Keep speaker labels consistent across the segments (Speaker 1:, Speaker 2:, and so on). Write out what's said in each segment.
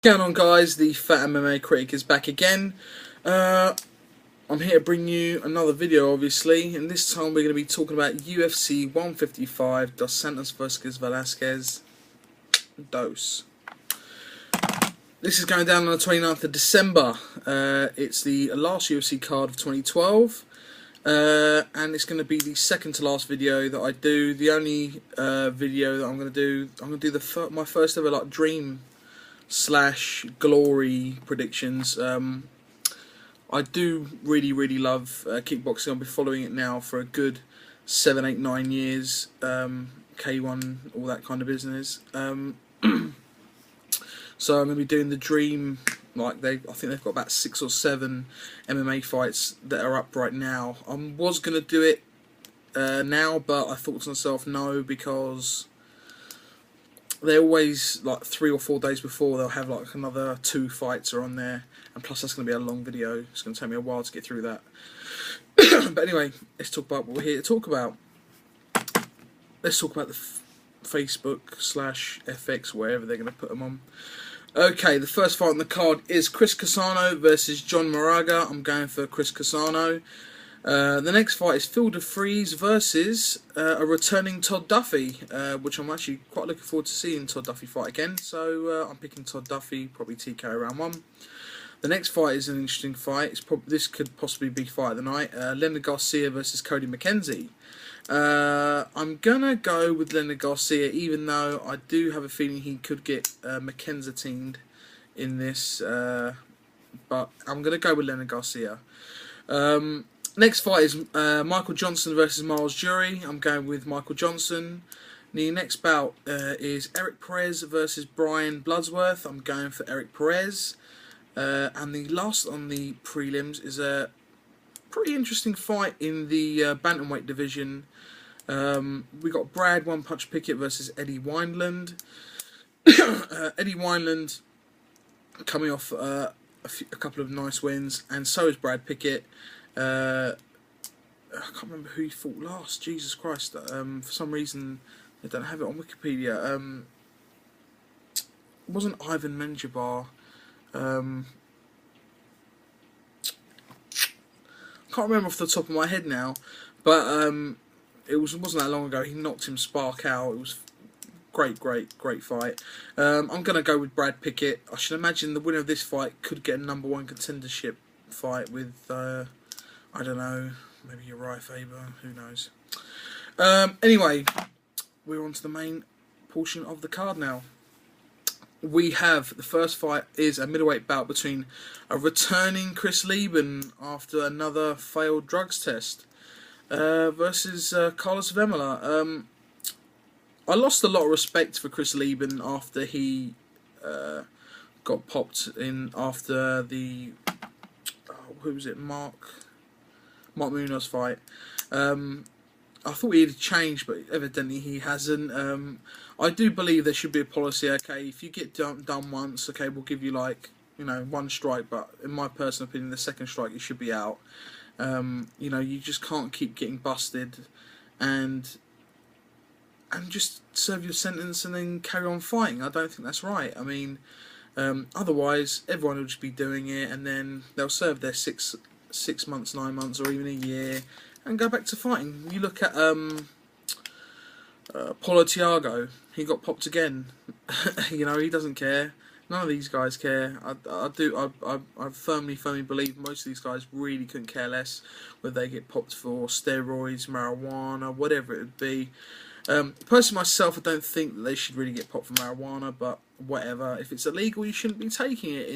Speaker 1: Going on, guys, the Fat MMA Critic is back again. I'm here to bring you another video, obviously, and this time we're going to be talking about UFC 155, Dos Santos versus Velasquez. Dose. This is going down on the 29th of December. It's the last UFC card of 2012, and it's going to be the second to last video that I do. The only video that I'm going to do, my first ever dream / glory predictions. I do really love kickboxing. I've been following it now for a good 7, 8, 9 years. K1, all that kind of business. So I'm going to be doing the dream. I think they've got about 6 or 7 MMA fights that are up right now. I was going to do it now, but I thought to myself no, because they're always 3 or 4 days before they'll have another 2 fights are on there, and plus that's going to be a long video. It's going to take me a while to get through that. But anyway, let's talk about what we're here to talk about. Let's talk about the Facebook / FX, wherever they're going to put them on. Okay, the first fight on the card is Chris Cassano versus John Moraga. I'm going for Chris Cassano. The next fight is Phil DeFries versus a returning Todd Duffy, which I'm actually quite looking forward to seeing Todd Duffy fight again. So I'm picking Todd Duffy, probably TKO round 1. The next fight is an interesting fight. This could possibly be fight of the night. Leonard Garcia versus Cody McKenzie. I'm gonna go with Leonard Garcia, even though I do have a feeling he could get McKenzie-teamed in this. But I'm gonna go with Leonard Garcia. Next fight is Michael Johnson versus Miles Jury. I'm going with Michael Johnson. The next bout is Eric Perez versus Brian Bloodsworth. I'm going for Eric Perez. And the last on the prelims is a pretty interesting fight in the bantamweight division. We got Brad One Punch Pickett versus Eddie Wineland. Eddie Wineland coming off a couple of nice wins, and so is Brad Pickett. I can't remember who he fought last. Jesus Christ! For some reason, they don't have it on Wikipedia. It wasn't Ivan Menjivar. Can't remember off the top of my head now, but it wasn't that long ago. He knocked him spark out. It was great fight. I'm gonna go with Brad Pickett. I should imagine the winner of this fight could get a #1 contendership fight with I don't know, maybe Uriah Faber, who knows. Anyway, we're on to the main portion of the card now. We have the first fight is a middleweight bout between a returning Chris Lieben after another failed drugs test versus Carlos Vemola. I lost a lot of respect for Chris Lieben after he got popped in after the who was it, Mark Munoz fight. I thought he had changed, but evidently he hasn't. I do believe there should be a policy. Okay, if you get done once, okay, we'll give you 1 strike. But in my personal opinion, the second strike you should be out. You just can't keep getting busted, and just serve your sentence and then carry on fighting. I don't think that's right. I mean, otherwise everyone will just be doing it, and then they'll serve their 6 months, 9 months, or even a year, and go back to fighting. You look at Paulo Thiago. He got popped again. He doesn't care. None of these guys care. I firmly believe most of these guys really couldn't care less whether they get popped for steroids, marijuana, whatever it would be. Personally, myself, I don't think that they should really get popped for marijuana, but whatever. If it's illegal, you shouldn't be taking it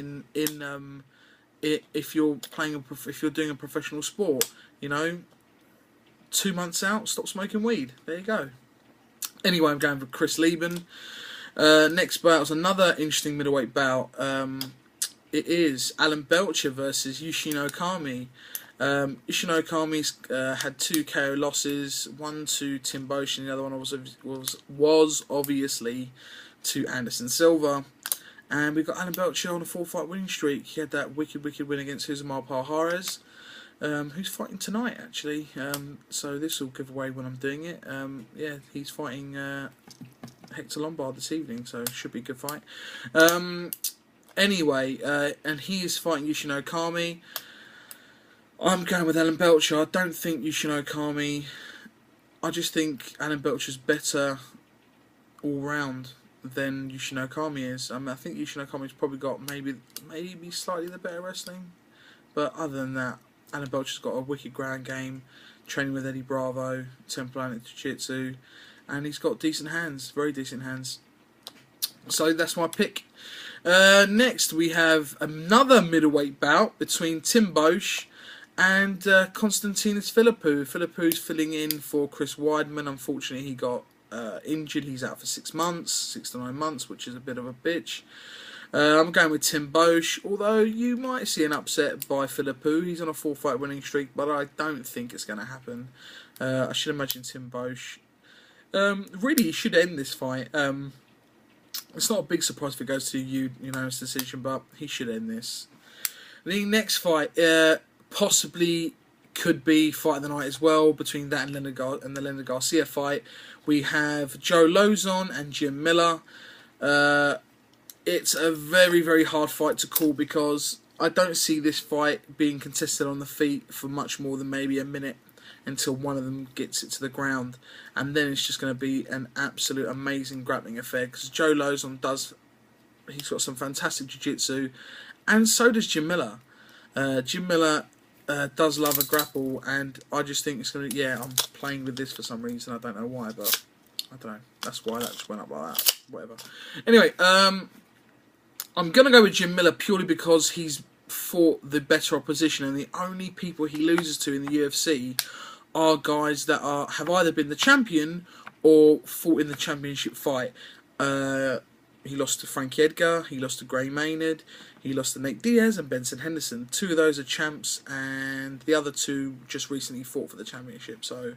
Speaker 1: if you're doing a professional sport. 2 months out, stop smoking weed. There you go. Anyway, I'm going for Chris Lieben. Next bout is another interesting middleweight bout. It is Alan Belcher versus Yushin Okami. Yushin Okami's had 2 KO losses, one to Tim Bosch, and the other one was obviously to Anderson Silva. And we've got Alan Belcher on a 4-fight winning streak. He had that wicked win against Juzumar Palhares. who's fighting tonight actually. So this will give away when I'm doing it. Yeah, he's fighting Hector Lombard this evening, so it should be a good fight. Anyway, and he is fighting Yushin Okami. I'm going with Alan Belcher. I don't think Yushin Okami. I just think Alan Belcher's better all round than Yushin Okami is. I think Yushin Okami's probably got maybe slightly the better wrestling, but other than that, Alan Belcher's got a wicked ground game, training with Eddie Bravo, Temple Planet Jiu-Jitsu, and he's got decent hands, very decent hands. So that's my pick. Next we have another middleweight bout between Tim Boesch and Konstantinos Philippou. Philippou's filling in for Chris Weidman. Unfortunately, he got injured. He's out for 6 months, 6 to 9 months, which is a bit of a bitch. I'm going with Tim Boesch, although you might see an upset by Philippou. He's on a 4-fight winning streak, but I don't think it's going to happen. I should imagine Tim Boesch. Really, he should end this fight. It's not a big surprise if it goes to unanimous decision, but he should end this. The next fight possibly could be fight of the night as well, between that and the Leonard Garcia fight. We have Joe Lozon and Jim Miller. It's a very, very hard fight to call because I don't see this fight being contested on the feet for much more than maybe a minute until one of them gets it to the ground, and then it's just going to be an absolute amazing grappling affair because Joe Lozon he's got some fantastic jiu-jitsu, and so does Jim Miller. Jim Miller does love a grapple, and I just think it's going to, I'm playing with this for some reason, I don't know why, but I don't know, that's why that just went up like that, whatever. Anyway, I'm going to go with Jim Miller purely because he's fought the better opposition, and the only people he loses to in the UFC are guys that have either been the champion or fought in the championship fight. He lost to Frankie Edgar, he lost to Gray Maynard, he lost to Nate Diaz and Benson Henderson. 2 of those are champs, and the other 2 just recently fought for the championship. So,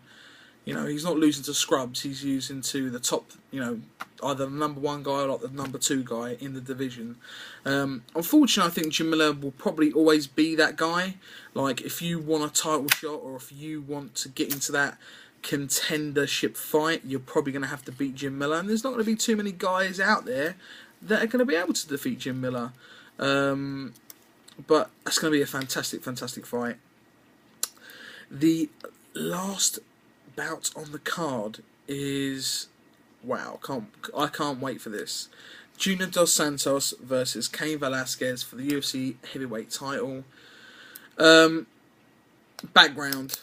Speaker 1: he's not losing to scrubs, he's losing to the top, either the number 1 guy or like the number 2 guy in the division. Unfortunately, I think Jim Miller will probably always be that guy. Like, if you want a title shot or if you want to get into that contendership fight, you're probably going to have to beat Jim Miller. And there's not going to be too many guys out there that are going to be able to defeat Jim Miller. But that's going to be a fantastic, fantastic fight. The last bout on the card is, wow, I can't wait for this. Junior Dos Santos versus Cain Velasquez for the UFC heavyweight title. Background.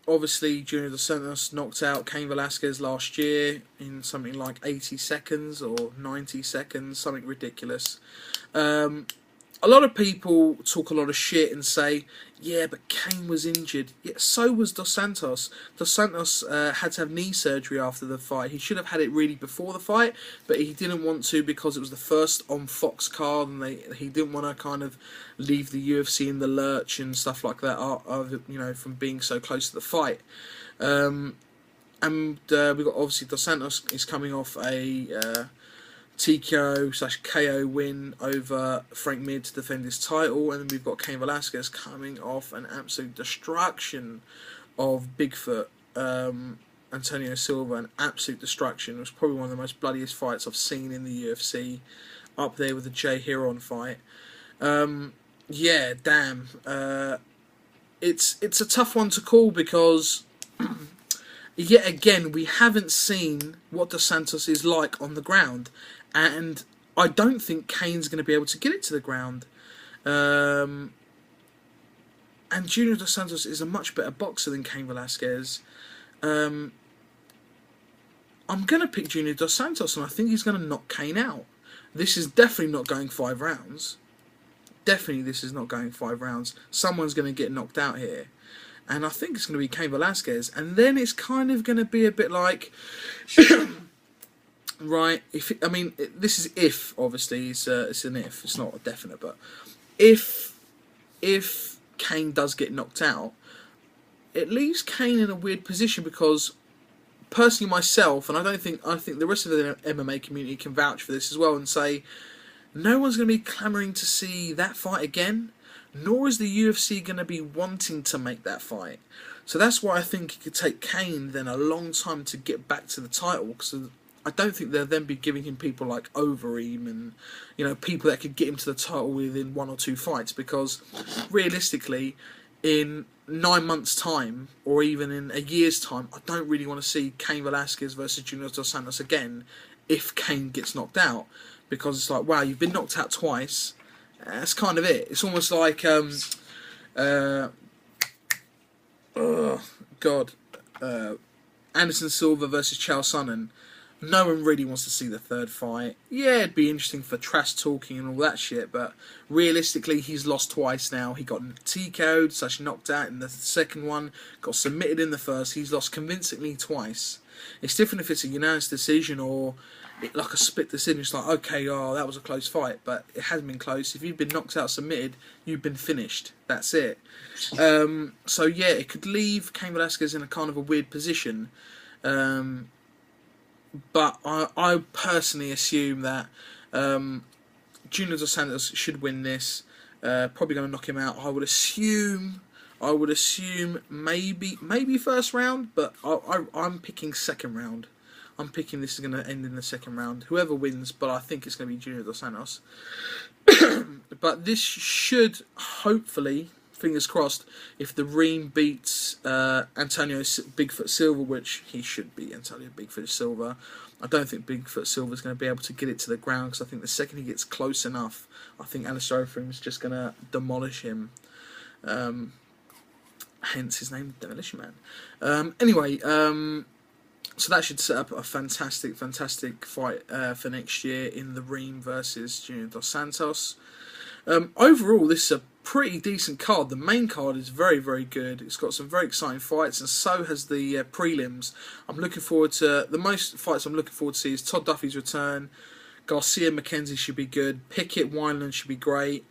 Speaker 1: Obviously, Junior Dos Santos knocked out Cain Velasquez last year in something like 80 seconds or 90 seconds, something ridiculous. A lot of people talk a lot of shit and say, yeah, but Cain was injured. Yeah, so was Dos Santos. Dos Santos had to have knee surgery after the fight. He should have had it really before the fight, but he didn't want to because it was the first on Fox card, and he didn't want to kind of leave the UFC in the lurch and stuff like that, from being so close to the fight. And we've got, obviously, Dos Santos is coming off a TKO/KO win over Frank Mir to defend his title, and then we've got Cain Velasquez coming off an absolute destruction of Bigfoot Antonio Silva, an absolute destruction. It was probably one of the most bloodiest fights I've seen in the UFC, up there with the Jay Heron fight. Yeah, damn. It's a tough one to call because yet again we haven't seen what Dos Santos is like on the ground. And I don't think Cain's going to be able to get it to the ground. And Junior Dos Santos is a much better boxer than Cain Velasquez. I'm going to pick Junior Dos Santos, and I think he's going to knock Cain out. This is definitely not going 5 rounds. Definitely this is not going 5 rounds. Someone's going to get knocked out here. And I think it's going to be Cain Velasquez. And then it's kind of going to be a bit like... Right, this is if, obviously, it's an if, it's not a definite, but if Cain does get knocked out, it leaves Cain in a weird position because, personally myself, and I think the rest of the MMA community can vouch for this as well and say, no one's going to be clamouring to see that fight again, nor is the UFC going to be wanting to make that fight. So that's why I think it could take Cain then a long time to get back to the title, because I don't think they'll then be giving him people like Overeem and, you know, people that could get him to the title within 1 or 2 fights, because realistically, in 9 months' time, or even in a year's time, I don't really want to see Cain Velasquez versus Junior Dos Santos again if Cain gets knocked out, because it's like, wow, you've been knocked out twice. That's kind of it. It's almost like, Anderson Silva versus Chael Sonnen. No one really wants to see the third fight. Yeah, it'd be interesting for trash talking and all that shit, but realistically, he's lost twice now. He got TKO'd, / knocked out in the second one, got submitted in the first. He's lost convincingly twice. It's different if it's a unanimous decision or like a split decision. It's like, okay, oh, that was a close fight, but it hasn't been close. If you've been knocked out, submitted, you've been finished. That's it. So yeah, it could leave Cain Velasquez in a kind of a weird position. But I personally assume that Junior Dos Santos should win this. Probably going to knock him out. I would assume maybe first round, but I'm picking second round. I'm picking this is going to end in the second round. Whoever wins, but I think it's going to be Junior Dos Santos. But this should hopefully, fingers crossed, if the Reem beats Antonio Bigfoot Silva, which he should beat Antonio Bigfoot Silva. I don't think Bigfoot Silva is going to be able to get it to the ground, because I think the second he gets close enough, I think Alistair Overeem is just going to demolish him. Hence his name, Demolition Man. Anyway, so that should set up a fantastic fight for next year in the Reem versus Junior Dos Santos. Overall, this is a pretty decent card. The main card is very, very good. It's got some very exciting fights, and so has the prelims. I'm looking forward to the most fights. I'm looking forward to see is Todd Duffy's return. Garcia McKenzie should be good. Pickett Wineland should be great.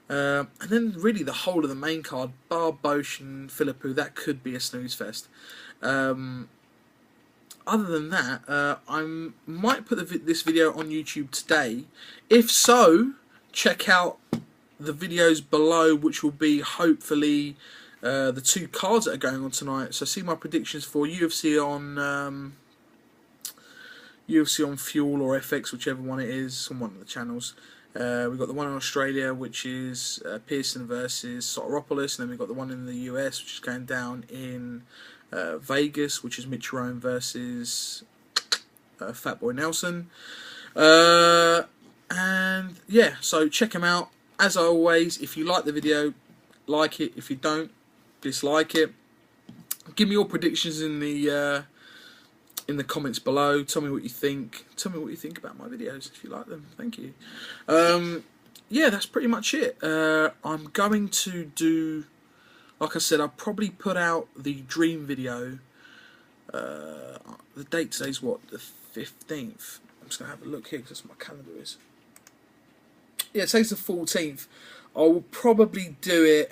Speaker 1: And then really the whole of the main card, bar Bosch and Philippou, that could be a snooze fest. Other than that, I might put this video on YouTube today. If so, check out the videos below, which will be hopefully the 2 cards that are going on tonight. So see my predictions for UFC on Fuel or FX, whichever one it is, on one of the channels. We've got the one in Australia, which is Pearson versus Soteropoulos, and then we've got the one in the US, which is going down in Vegas, which is Mitch Rome versus Fatboy Nelson. And yeah, so check them out. As always, if you like the video, like it. If you don't, dislike it. Give me your predictions in the comments below. Tell me what you think. Tell me what you think about my videos if you like them. Thank you. Yeah, that's pretty much it. I'm going to do, like I said, I'll probably put out the Dream video. The date today's what, the 15th. I'm just going to have a look here because that's what my calendar is. Yeah, today's the 14th. I will probably do it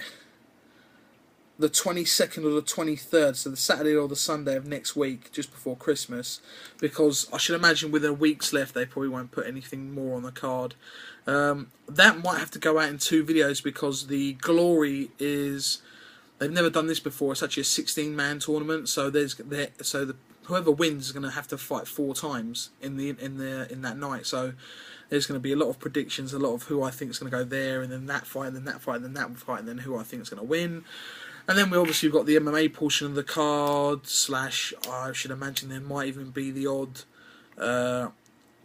Speaker 1: the 22nd or the 23rd, so the Saturday or the Sunday of next week, just before Christmas, because I should imagine with a week's left they probably won't put anything more on the card. That might have to go out in 2 videos, because the Glory is, they've never done this before. It's actually a 16-man tournament, so whoever wins is going to have to fight 4 times in that night. So there's going to be a lot of predictions, a lot of who I think is going to go there, and then that fight, and then that fight, and then that fight, and then who I think is going to win. And then we obviously got the MMA portion of the card, / I should imagine there might even be the odd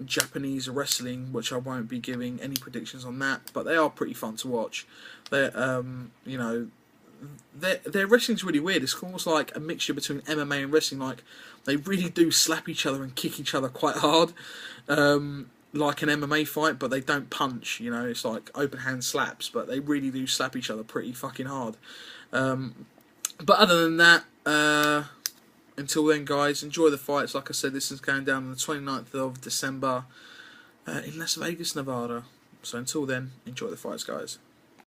Speaker 1: Japanese wrestling, which I won't be giving any predictions on that, but they are pretty fun to watch. They're, you know, their wrestling's really weird. It's almost like a mixture between MMA and wrestling. Like, they really do slap each other and kick each other quite hard, like an MMA fight, but they don't punch. You know, it's like open hand slaps, but they really do slap each other pretty fucking hard. But other than that, until then, guys, enjoy the fights. Like I said, this is going down on the 29th of December in Las Vegas, Nevada. So until then, enjoy the fights, guys.